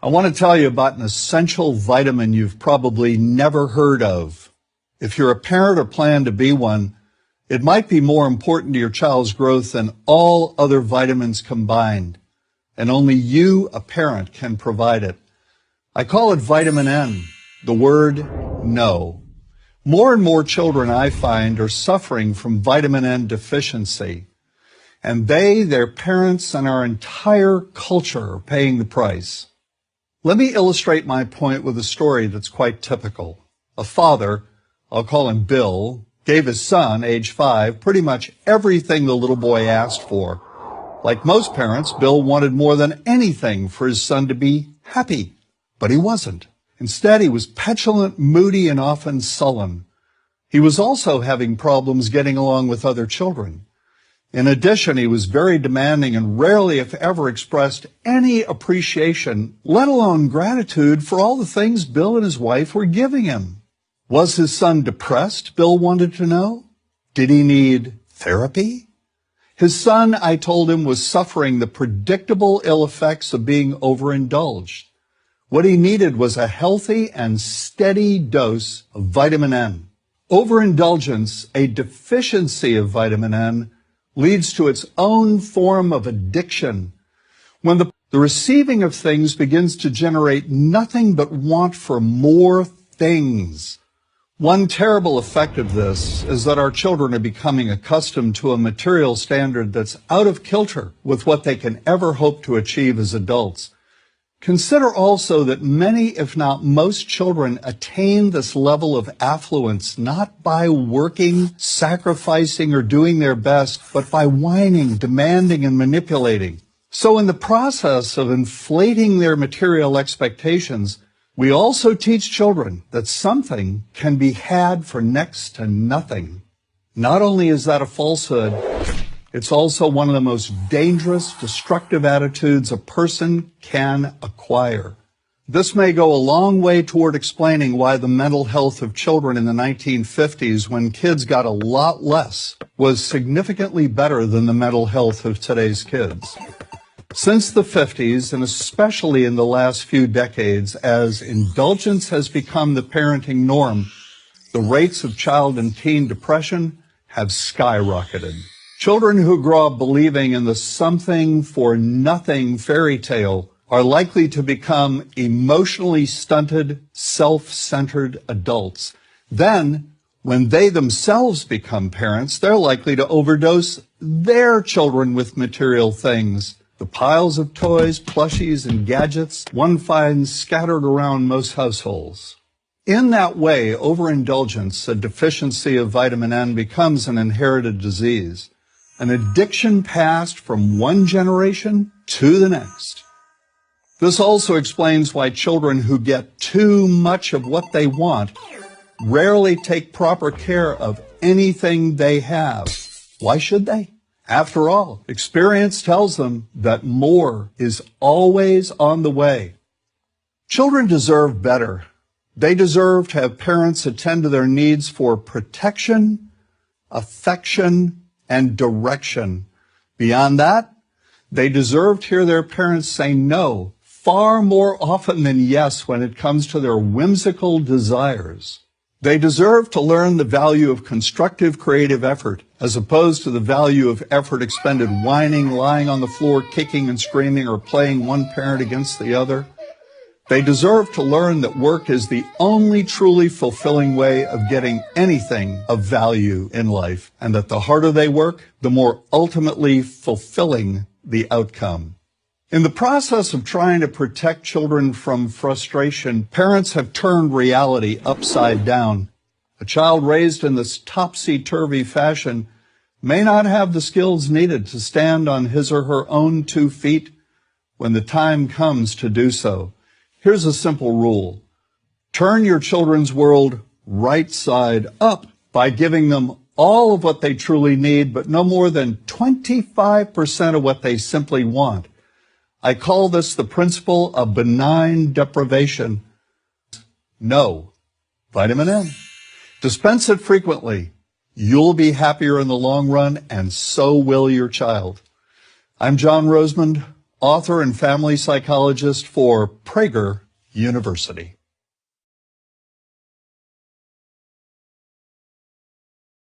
I want to tell you about an essential vitamin you've probably never heard of. If you're a parent or plan to be one, it might be more important to your child's growth than all other vitamins combined, and only you, a parent, can provide it. I call it vitamin N, the word no. More and more children, I find, are suffering from vitamin N deficiency, and they, their parents, and our entire culture are paying the price. Let me illustrate my point with a story that's quite typical. A father, I'll call him Bill, gave his son, age 5, pretty much everything the little boy asked for. Like most parents, Bill wanted more than anything for his son to be happy, but he wasn't. Instead, he was petulant, moody, and often sullen. He was also having problems getting along with other children. In addition, he was very demanding and rarely, if ever, expressed any appreciation, let alone gratitude, for all the things Bill and his wife were giving him. Was his son depressed, Bill wanted to know? Did he need therapy? His son, I told him, was suffering the predictable ill effects of being overindulged. What he needed was a healthy and steady dose of vitamin N. Overindulgence, a deficiency of vitamin N, leads to its own form of addiction. When the receiving of things begins to generate nothing but want for more things. One terrible effect of this is that our children are becoming accustomed to a material standard that's out of kilter with what they can ever hope to achieve as adults. Consider also that many, if not most, children attain this level of affluence not by working, sacrificing, or doing their best, but by whining, demanding, and manipulating. So in the process of inflating their material expectations, we also teach children that something can be had for next to nothing. Not only is that a falsehood, it's also one of the most dangerous, destructive attitudes a person can acquire. This may go a long way toward explaining why the mental health of children in the 1950s, when kids got a lot less, was significantly better than the mental health of today's kids. Since the 50s, and especially in the last few decades, as indulgence has become the parenting norm, the rates of child and teen depression have skyrocketed. Children who grow up believing in the something for nothing fairy tale are likely to become emotionally stunted, self-centered adults. Then, when they themselves become parents, they're likely to overdose their children with material things. The piles of toys, plushies, and gadgets one finds scattered around most households. In that way, overindulgence, a deficiency of vitamin N, becomes an inherited disease. An addiction passed from one generation to the next. This also explains why children who get too much of what they want rarely take proper care of anything they have. Why should they? After all, experience tells them that more is always on the way. Children deserve better. They deserve to have parents attend to their needs for protection, affection, and direction. Beyond that, they deserve to hear their parents say no far more often than yes when it comes to their whimsical desires. They deserve to learn the value of constructive creative effort as opposed to the value of effort expended whining, lying on the floor, kicking and screaming, or playing one parent against the other. They deserve to learn that work is the only truly fulfilling way of getting anything of value in life, and that the harder they work, the more ultimately fulfilling the outcome. In the process of trying to protect children from frustration, parents have turned reality upside down. A child raised in this topsy-turvy fashion may not have the skills needed to stand on his or her own 2 feet when the time comes to do so. Here's a simple rule. Turn your children's world right side up by giving them all of what they truly need, but no more than 25% of what they simply want. I call this the principle of benign deprivation. No. Vitamin N. Dispense it frequently. You'll be happier in the long run, and so will your child. I'm John Rosemond, author and family psychologist for Prager University.